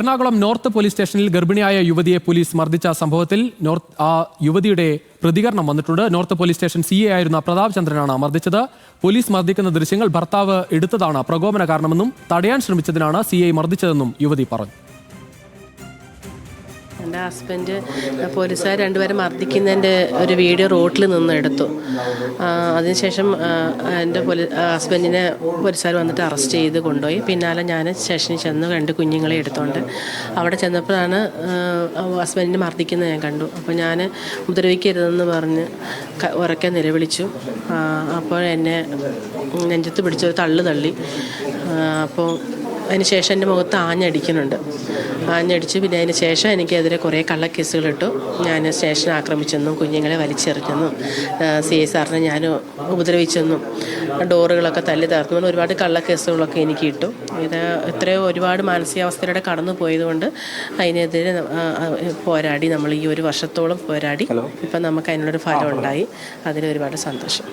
Ernakulam north police സ്റ്റേഷനിൽ ഗർഭിണിയായ യുവതിയെ പോലീസ് മർദ്ദിച്ച സംഭവത്തിൽ യുവതിയുടെ പ്രതികരണം വന്നിട്ടുണ്ട്. നോർത്ത് പോലീസ് സ്റ്റേഷൻ CA ആയിരുന്ന പ്രതാപ് ചന്ദ്രനാണ് മർദ്ദിച്ചത്. പോലീസ് മർദ്ദിക്കുന്ന ദൃശ്യങ്ങൾ ഭർത്താവ് എടുത്തതാണ് പ്രകോപന കാരണമെന്നും തടയാൻ ശ്രമിച്ചതിനാണ് CA മർദ്ദിച്ചതെന്നും യുവതി പറഞ്ഞു. എൻ്റെ ഹസ്ബൻഡ് പോലീസുകാർ രണ്ടുപേരും മർദ്ദിക്കുന്നതിൻ്റെ ഒരു വീഡിയോ റോഡിൽ നിന്ന് എടുത്തു. അതിനുശേഷം എൻ്റെ ഹസ്ബൻഡിനെ പോലീസുകാർ വന്നിട്ട് അറസ്റ്റ് ചെയ്ത് കൊണ്ടുപോയി. പിന്നാലെ ഞാൻ സ്റ്റേഷനിൽ ചെന്ന് 2 കുഞ്ഞുങ്ങളെ എടുത്തുകൊണ്ട് അവിടെ ചെന്നപ്പോഴാണ് ഹസ്ബൻഡിനെ മർദ്ദിക്കുന്നത് ഞാൻ കണ്ടു. അപ്പോൾ ഞാൻ ഉപദ്രവിക്കരുതെന്ന് പറഞ്ഞ് ഉറക്കെ നിലവിളിച്ചു. അപ്പോൾ എന്നെ നെഞ്ചത്ത് പിടിച്ചൊരു തള്ളി. അപ്പോൾ അതിന് ശേഷം എൻ്റെ മുഖത്ത് ആഞ്ഞടിച്ച് പിന്നെ അതിന് ശേഷം എനിക്കെതിരെ കുറേ കള്ളക്കേസുകളിട്ടു. ഞാൻ സ്റ്റേഷനെ ആക്രമിച്ചെന്നും കുഞ്ഞുങ്ങളെ വലിച്ചെറിഞ്ഞെന്നും CA സാറിനെ ഞാൻ ഉപദ്രവിച്ചെന്നും ഡോറുകളൊക്കെ തല്ലി തകർന്നു ഒരുപാട് കള്ളക്കേസുകളൊക്കെ എനിക്ക് ഇട്ടു. ഇത്രയോ ഒരുപാട് മാനസികാവസ്ഥയിലൂടെ കടന്നു പോയതുകൊണ്ട് അതിനെതിരെ പോരാടി. നമ്മൾ ഈ 1 വർഷത്തോളം പോരാടി. ഇപ്പം നമുക്ക് അതിനുള്ളൊരു ഫലം ഉണ്ടായി. അതിന് ഒരുപാട് സന്തോഷം.